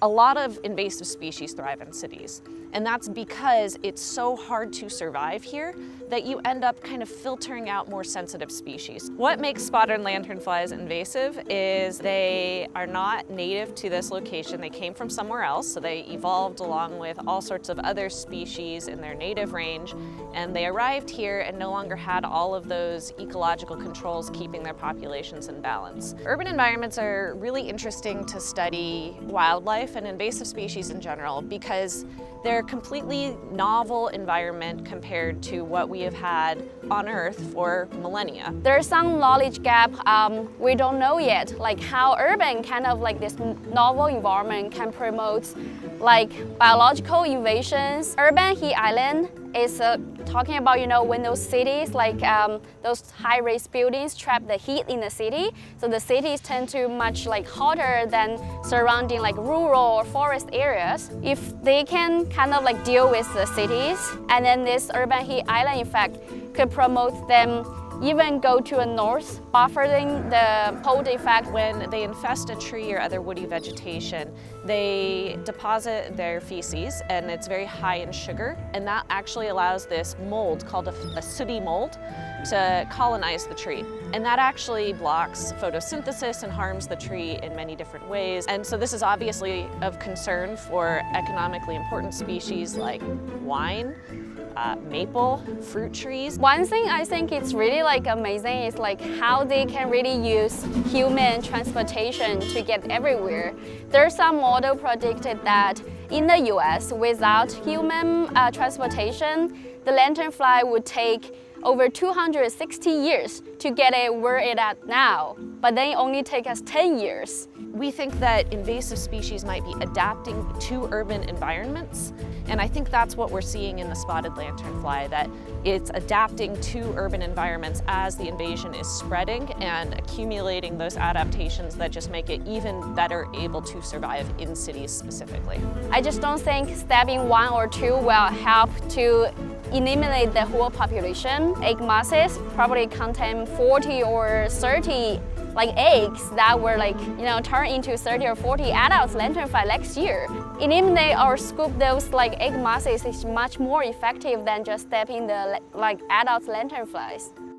A lot of invasive species thrive in cities, and that's because it's so hard to survive here that you end up kind of filtering out more sensitive species. What makes spotted lanternflies invasive is they are not native to this location. They came from somewhere else, so they evolved along with all sorts of other species in their native range, and they arrived here and no longer had all of those ecological controls keeping their populations in balance. Urban environments are really interesting to study wildlife and invasive species in general because they're a completely novel environment compared to what we have had on Earth for millennia. There's some knowledge gap we don't know yet, like how urban kind of like this novel environment can promote like biological invasions. Urban heat island is talking about, when those cities, like those high-rise buildings trap the heat in the city, so the cities tend to much like hotter than surrounding like rural or forest areas. If they can kind of like deal with the cities, and then this urban heat island effect could promote them even go to the north, buffering the cold effect. When they infest a tree or other woody vegetation, they deposit their feces, and it's very high in sugar, and that actually allows this mold called a sooty mold to colonize the tree. And that actually blocks photosynthesis and harms the tree in many different ways. And so this is obviously of concern for economically important species like wine, maple, fruit trees. One thing I think it's really like amazing is like how they can really use human transportation to get everywhere. There's some model predicted that in the US, without human transportation, the lanternfly would take over 260 years to get it where it's at now, but then it only takes us 10 years. We think that invasive species might be adapting to urban environments, and I think that's what we're seeing in the spotted lanternfly, that it's adapting to urban environments as the invasion is spreading and accumulating those adaptations that just make it even better able to survive in cities specifically. I just don't think stabbing one or two will help to eliminate the whole population. Egg masses probably contain 40 or 30 like eggs that were like, turn into 30 or 40 adults lanternfly next year. Eliminate or scoop those like egg masses is much more effective than just stabbing the like adult lanternflies.